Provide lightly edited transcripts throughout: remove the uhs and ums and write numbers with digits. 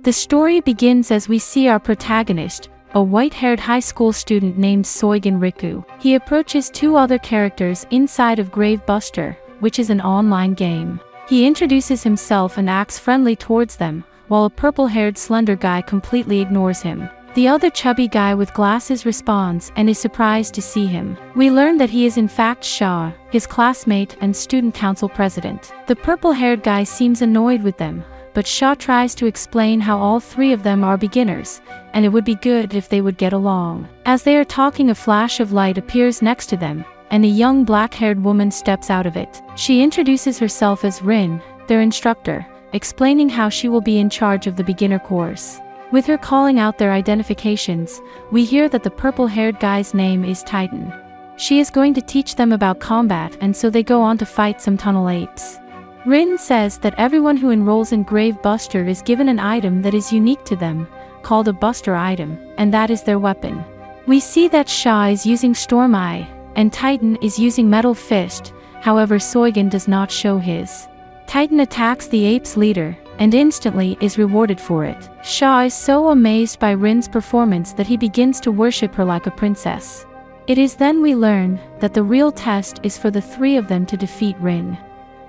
The story begins as we see our protagonist, a white-haired high school student named Suigin Riku. He approaches two other characters inside of Grave Buster, which is an online game. He introduces himself and acts friendly towards them, while a purple-haired slender guy completely ignores him. The other chubby guy with glasses responds and is surprised to see him. We learn that he is in fact Shaw, his classmate and student council president. The purple-haired guy seems annoyed with them, but Shaw tries to explain how all three of them are beginners, and it would be good if they would get along. As they are talking, a flash of light appears next to them, and a young black-haired woman steps out of it. She introduces herself as Rin, their instructor, explaining how she will be in charge of the beginner course. With her calling out their identifications, we hear that the purple-haired guy's name is Titan. She is going to teach them about combat, and so they go on to fight some tunnel apes. Rin says that everyone who enrolls in Grave Buster is given an item that is unique to them, called a Buster item, and that is their weapon. We see that Shaw is using Storm Eye, and Titan is using Metal Fist, however Suigin does not show his. Titan attacks the ape's leader, and instantly is rewarded for it. Shaw is so amazed by Rin's performance that he begins to worship her like a princess. It is then we learn that the real test is for the three of them to defeat Rin.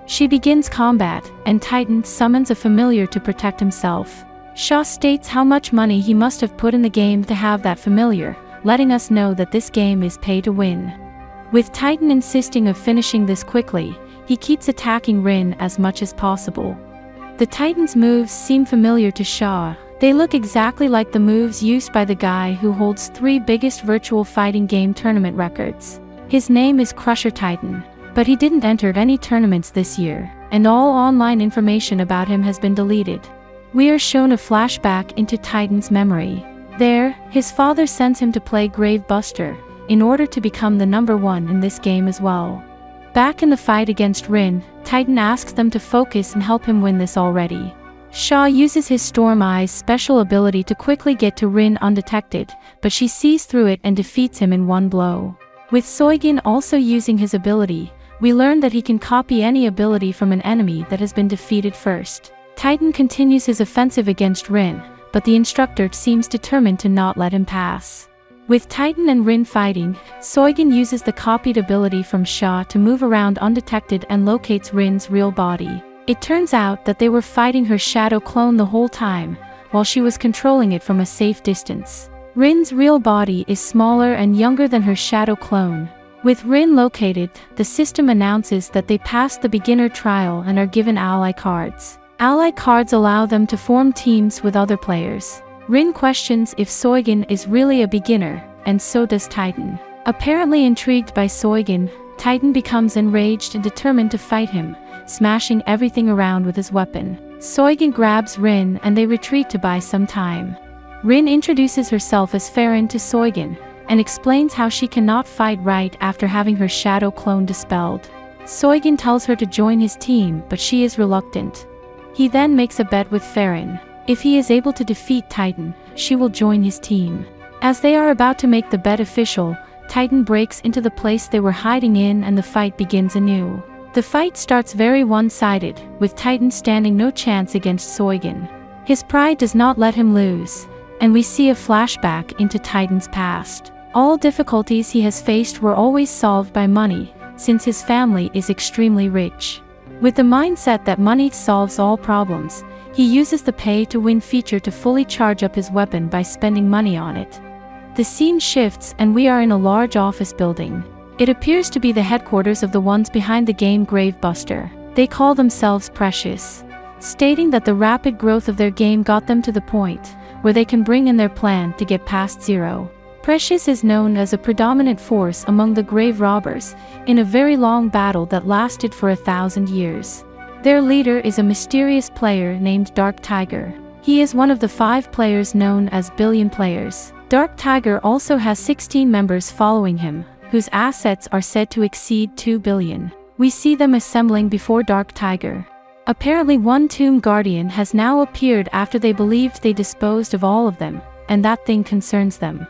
She begins combat, and Titan summons a familiar to protect himself. Shaw states how much money he must have put in the game to have that familiar, letting us know that this game is pay to win. With Titan insisting of finishing this quickly, he keeps attacking Rin as much as possible. The Titan's moves seem familiar to Shaw. They look exactly like the moves used by the guy who holds 3 biggest virtual fighting game tournament records. His name is Crusher Titan, but he didn't enter any tournaments this year, and all online information about him has been deleted. We are shown a flashback into Titan's memory. There, his father sends him to play Grave Buster, in order to become the #1 in this game as well. Back in the fight against Rin, Titan asks them to focus and help him win this already. Shaw uses his Storm Eye's special ability to quickly get to Rin undetected, but she sees through it and defeats him in one blow. With Suigin also using his ability, we learn that he can copy any ability from an enemy that has been defeated first. Titan continues his offensive against Rin, but the instructor seems determined to not let him pass. With Titan and Rin fighting, Suigin uses the copied ability from Shaw to move around undetected and locates Rin's real body. It turns out that they were fighting her shadow clone the whole time, while she was controlling it from a safe distance. Rin's real body is smaller and younger than her shadow clone. With Rin located, the system announces that they passed the beginner trial and are given ally cards. Ally cards allow them to form teams with other players. Rin questions if Suigin is really a beginner, and so does Titan. Apparently intrigued by Suigin, Titan becomes enraged and determined to fight him, smashing everything around with his weapon. Suigin grabs Rin and they retreat to buy some time. Rin introduces herself as Farron to Suigin, and explains how she cannot fight right after having her shadow clone dispelled. Suigin tells her to join his team, but she is reluctant. He then makes a bet with Farron. If he is able to defeat Titan, she will join his team. As they are about to make the bet official, Titan breaks into the place they were hiding in and the fight begins anew. The fight starts very one-sided, with Titan standing no chance against Suigin. His pride does not let him lose, and we see a flashback into Titan's past. All difficulties he has faced were always solved by money, since his family is extremely rich. With the mindset that money solves all problems, he uses the pay-to-win feature to fully charge up his weapon by spending money on it. The scene shifts and we are in a large office building. It appears to be the headquarters of the ones behind the game Grave Buster. They call themselves Precious, stating that the rapid growth of their game got them to the point where they can bring in their plan to get past zero. Precious is known as a predominant force among the grave robbers, in a very long battle that lasted for 1,000 years. Their leader is a mysterious player named Dark Tiger. He is one of the 5 players known as Billion Players. Dark Tiger also has 16 members following him, whose assets are said to exceed 2 billion. We see them assembling before Dark Tiger. Apparently one Tomb Guardian has now appeared after they believed they disposed of all of them, and that thing concerns them.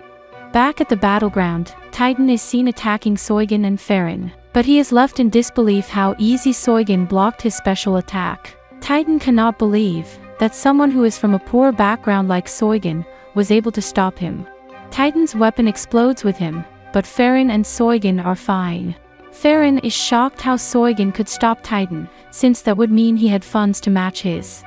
Back at the battleground, Titan is seen attacking Suigin and Farron, but he is left in disbelief how easy Suigin blocked his special attack. Titan cannot believe that someone who is from a poor background like Suigin was able to stop him. Titan's weapon explodes with him, but Farron and Suigin are fine. Farron is shocked how Suigin could stop Titan, since that would mean he had funds to match his.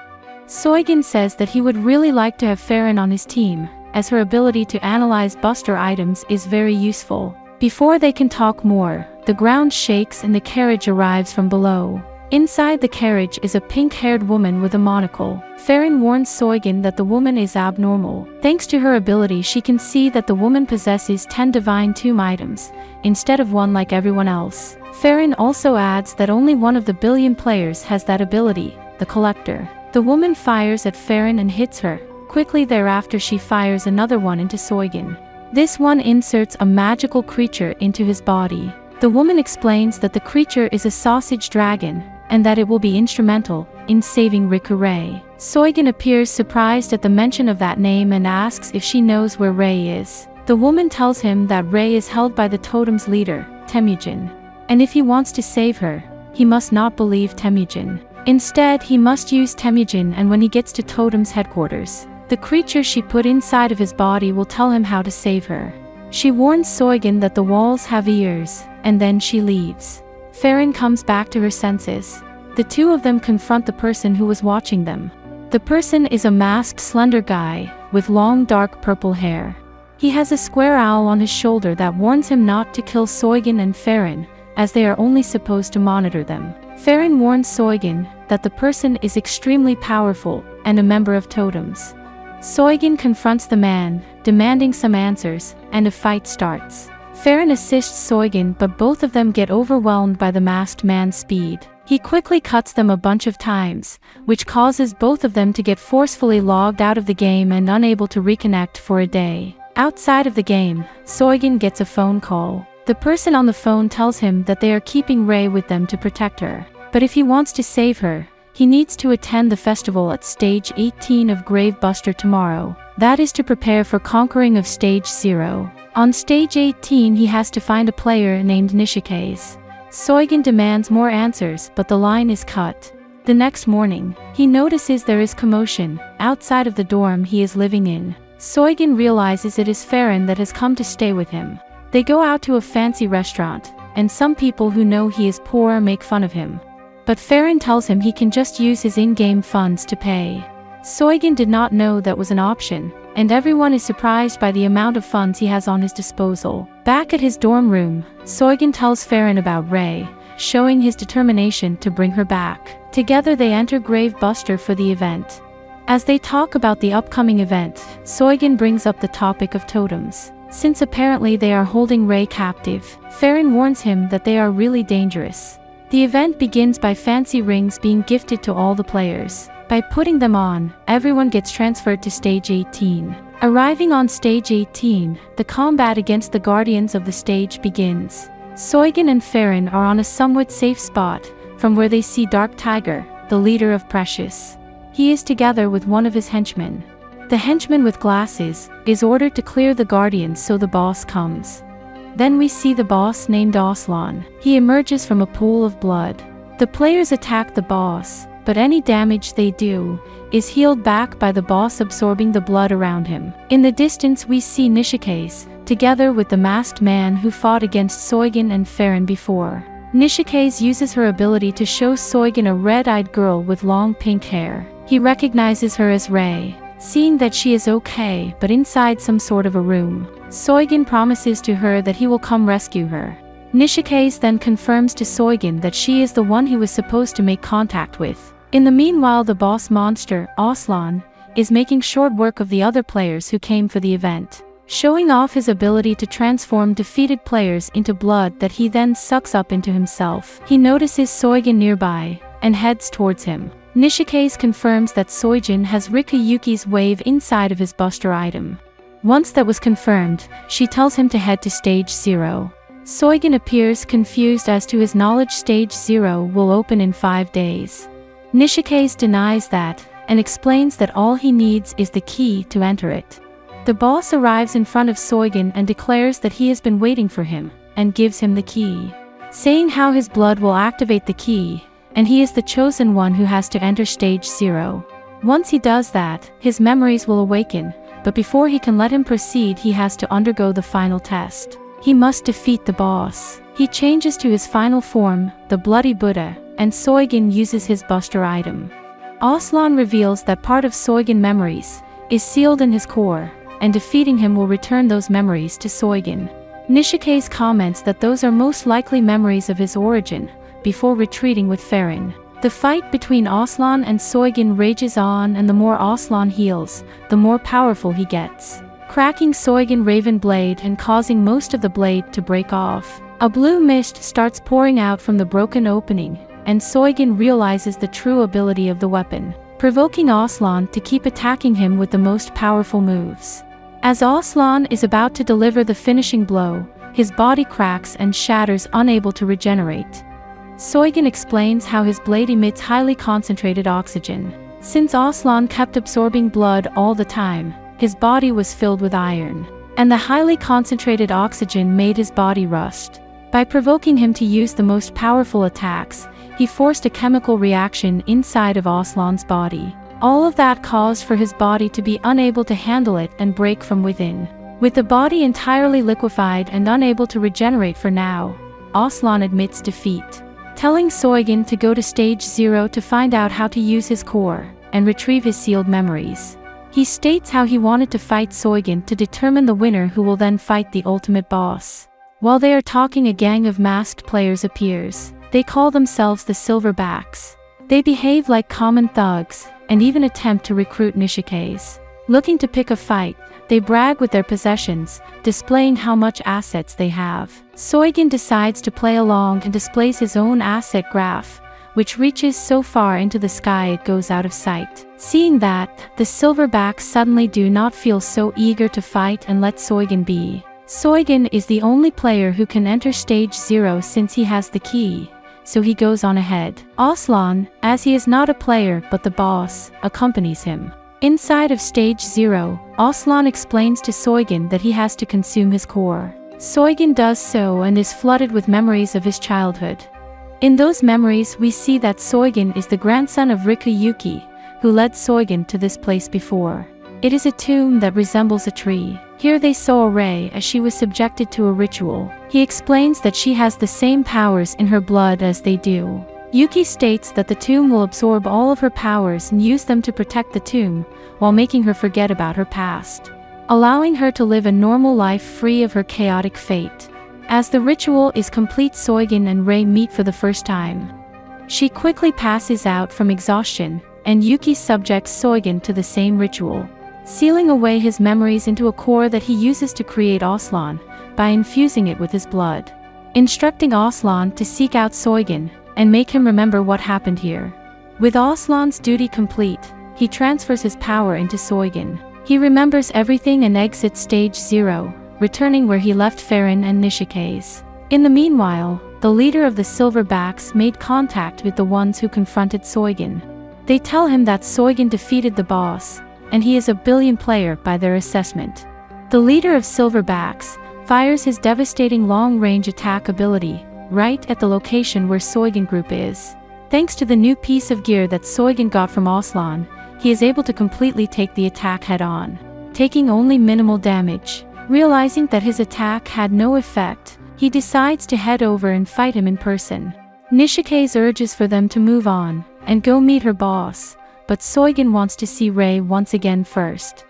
Suigin says that he would really like to have Farron on his team, as her ability to analyze Buster items is very useful. Before they can talk more, the ground shakes and the carriage arrives from below. Inside the carriage is a pink-haired woman with a monocle. Farron warns Suigin that the woman is abnormal. Thanks to her ability, she can see that the woman possesses 10 divine tomb items, instead of 1 like everyone else. Farron also adds that only one of the billion players has that ability, the collector. The woman fires at Farron and hits her. Quickly thereafter she fires another one into Suigin. This one inserts a magical creature into his body. The woman explains that the creature is a sausage dragon, and that it will be instrumental in saving Riku Ray. Suigin appears surprised at the mention of that name and asks if she knows where Ray is. The woman tells him that Ray is held by the totem's leader, Temujin, and if he wants to save her, he must not believe Temujin. Instead, he must use Temujin, and when he gets to Totem's headquarters, the creature she put inside of his body will tell him how to save her. She warns Suigin that the walls have ears, and then she leaves. Farron comes back to her senses. The two of them confront the person who was watching them. The person is a masked slender guy, with long dark purple hair. He has a square owl on his shoulder that warns him not to kill Suigin and Farron, as they are only supposed to monitor them. Farron warns Suigin that the person is extremely powerful, and a member of Totems. Suigin confronts the man, demanding some answers, and a fight starts. Farron assists Suigin, but both of them get overwhelmed by the masked man's speed. He quickly cuts them a bunch of times, which causes both of them to get forcefully logged out of the game and unable to reconnect for a day. Outside of the game, Suigin gets a phone call. The person on the phone tells him that they are keeping Ray with them to protect her. But if he wants to save her, he needs to attend the festival at Stage 18 of Grave Buster tomorrow. That is to prepare for conquering of Stage 0. On Stage 18 he has to find a player named Nishikaze. Suigin demands more answers, but the line is cut. The next morning, he notices there is commotion outside of the dorm he is living in. Suigin realizes it is Farron that has come to stay with him. They go out to a fancy restaurant, and some people who know he is poor make fun of him. But Farron tells him he can just use his in-game funds to pay. Suigin did not know that was an option, and everyone is surprised by the amount of funds he has on his disposal. Back at his dorm room, Suigin tells Farron about Ray, showing his determination to bring her back. Together they enter Grave Buster for the event. As they talk about the upcoming event, Suigin brings up the topic of totems. Since apparently they are holding Ray captive, Farron warns him that they are really dangerous. The event begins by fancy rings being gifted to all the players. By putting them on, everyone gets transferred to Stage 18. Arriving on Stage 18, the combat against the Guardians of the stage begins. Suigin and Farron are on a somewhat safe spot, from where they see Dark Tiger, the leader of Precious. He is together with one of his henchmen. The henchman with glasses is ordered to clear the Guardians so the boss comes. Then we see the boss named Ocelon. He emerges from a pool of blood. The players attack the boss, but any damage they do is healed back by the boss absorbing the blood around him. In the distance we see Nishikaze, together with the masked man who fought against Suigin and Farron before. Nishikaze uses her ability to show Suigin a red-eyed girl with long pink hair. He recognizes her as Ray. Seeing that she is okay but inside some sort of a room, Suigin promises to her that he will come rescue her. Nishikaze then confirms to Suigin that she is the one he was supposed to make contact with. In the meanwhile, the boss monster, Ocelon, is making short work of the other players who came for the event, showing off his ability to transform defeated players into blood that he then sucks up into himself. He notices Suigin nearby and heads towards him. Nishikaze confirms that Suigin has Rikuyuki's wave inside of his Buster item. Once that was confirmed, she tells him to head to Stage 0. Suigin appears confused as to his knowledge. Stage 0 will open in 5 days. Nishikaze denies that, and explains that all he needs is the key to enter it. The boss arrives in front of Suigin and declares that he has been waiting for him, and gives him the key, saying how his blood will activate the key, and he is the chosen one who has to enter Stage 0. Once he does that, his memories will awaken, but before he can let him proceed he has to undergo the final test. He must defeat the boss. He changes to his final form, the Bloody Buddha, and Suigin uses his Buster item. Ocelon reveals that part of Suigin memories is sealed in his core, and defeating him will return those memories to Suigin. Nishikaze comments that those are most likely memories of his origin, before retreating with Farron. The fight between Ocelon and Suigin rages on, and the more Ocelon heals, the more powerful he gets, cracking Suigin Raven Blade and causing most of the blade to break off. A blue mist starts pouring out from the broken opening, and Suigin realizes the true ability of the weapon, provoking Ocelon to keep attacking him with the most powerful moves. As Ocelon is about to deliver the finishing blow, his body cracks and shatters, unable to regenerate. Suigin explains how his blade emits highly concentrated oxygen. Since Ocelon kept absorbing blood all the time, his body was filled with iron, and the highly concentrated oxygen made his body rust. By provoking him to use the most powerful attacks, he forced a chemical reaction inside of Ocelon's body. All of that caused for his body to be unable to handle it and break from within. With the body entirely liquefied and unable to regenerate for now, Ocelon admits defeat, telling Suigin to go to Stage 0 to find out how to use his core and retrieve his sealed memories. He states how he wanted to fight Suigin to determine the winner, who will then fight the ultimate boss. While they are talking, a gang of masked players appears. They call themselves the Silverbacks. They behave like common thugs, and even attempt to recruit Nishikaze. Looking to pick a fight, they brag with their possessions, displaying how much assets they have. Suigin decides to play along and displays his own asset graph, which reaches so far into the sky it goes out of sight. Seeing that, the Silverbacks suddenly do not feel so eager to fight and let Suigin be. Suigin is the only player who can enter Stage 0 since he has the key, so he goes on ahead. Ocelon, as he is not a player but the boss, accompanies him. Inside of Stage 0, Ocelon explains to Suigin that he has to consume his core. Suigin does so and is flooded with memories of his childhood. In those memories we see that Suigin is the grandson of Riku Yuki, who led Suigin to this place before. It is a tomb that resembles a tree. Here they saw Rei as she was subjected to a ritual. He explains that she has the same powers in her blood as they do. Yuki states that the tomb will absorb all of her powers and use them to protect the tomb, while making her forget about her past, allowing her to live a normal life free of her chaotic fate. As the ritual is complete, Suigin and Rei meet for the first time. She quickly passes out from exhaustion, and Yuki subjects Suigin to the same ritual, sealing away his memories into a core that he uses to create Ocelon, by infusing it with his blood, instructing Ocelon to seek out Suigin and make him remember what happened here. With Ocelon's duty complete, he transfers his power into Suigin. He remembers everything and exits Stage 0, returning where he left Farron and Nishikaze. In the meanwhile, the leader of the Silverbacks made contact with the ones who confronted Suigin. They tell him that Suigin defeated the boss, and he is a billion player by their assessment. The leader of Silverbacks fires his devastating long-range attack ability right at the location where Suigin group is. Thanks to the new piece of gear that Suigin got from Ocelon, he is able to completely take the attack head-on, taking only minimal damage. Realizing that his attack had no effect, he decides to head over and fight him in person. Nishikaze urges for them to move on and go meet her boss, but Suigin wants to see Rei once again first.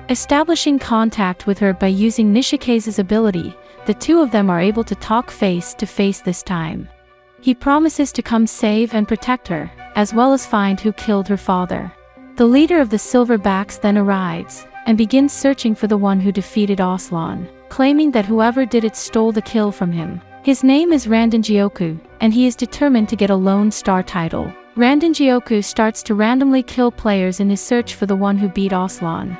Establishing contact with her by using Nishikaze's ability, the two of them are able to talk face to face this time. He promises to come save and protect her, as well as find who killed her father. The leader of the Silverbacks then arrives, and begins searching for the one who defeated Ocelon, claiming that whoever did it stole the kill from him. His name is Randangioku, and he is determined to get a Lone Star title. Randangioku starts to randomly kill players in his search for the one who beat Ocelon.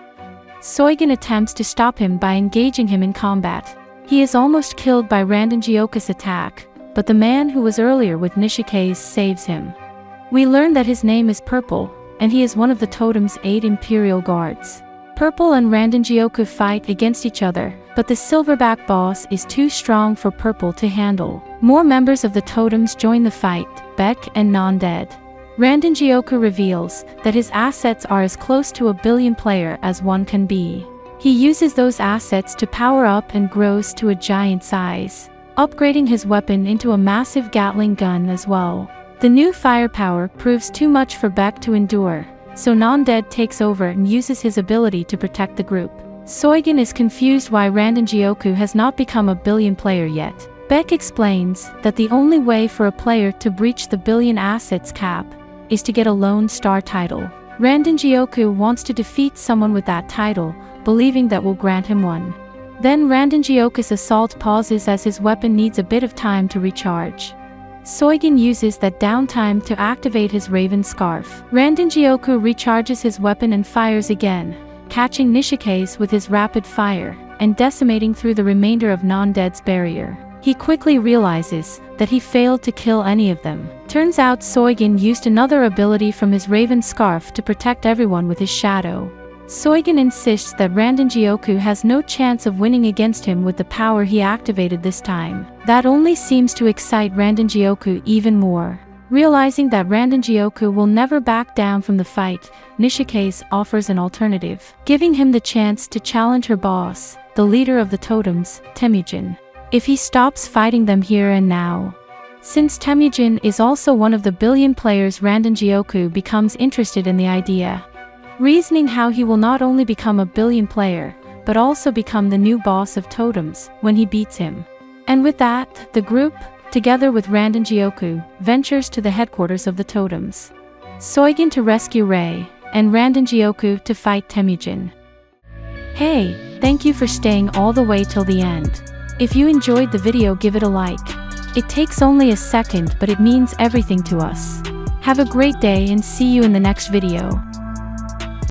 Suigin attempts to stop him by engaging him in combat. He is almost killed by Randangioku's attack, but the man who was earlier with Nishikaze saves him. We learn that his name is Purple, and he is one of the totem's 8 Imperial Guards. Purple and Randangioku fight against each other, but the Silverback boss is too strong for Purple to handle. More members of the totems join the fight, Beck and Non-Dead. Randon reveals that his assets are as close to a billion player as one can be. He uses those assets to power up and grows to a giant size, upgrading his weapon into a massive Gatling gun as well. The new firepower proves too much for Beck to endure, so Non-Dead takes over and uses his ability to protect the group. Suigin is confused why Randon has not become a billion player yet. Beck explains that the only way for a player to breach the billion assets cap is to get a Lone Star title. Randon wants to defeat someone with that title, believing that will grant him one. Then Randon assault pauses as his weapon needs a bit of time to recharge. Suigin uses that downtime to activate his Raven Scarf. Randon recharges his weapon and fires again, catching Nishike's with his rapid fire, and decimating through the remainder of Non-Dead's barrier. He quickly realizes that he failed to kill any of them. Turns out Suigin used another ability from his Raven Scarf to protect everyone with his shadow. Suigin insists that Randon has no chance of winning against him with the power he activated this time. That only seems to excite Randon even more. Realizing that Randon will never back down from the fight, Nishike's offers an alternative, giving him the chance to challenge her boss, the leader of the totems, Temujin, if he stops fighting them here and now. Since Temujin is also one of the billion players, Randon becomes interested in the idea, reasoning how he will not only become a billion player, but also become the new boss of totems when he beats him. And with that, the group, together with Randon ventures to the headquarters of the totems. Suigin to rescue Rei, and Randon to fight Temujin. Hey, thank you for staying all the way till the end. If you enjoyed the video, give it a like. It takes only a second, but it means everything to us. Have a great day and see you in the next video.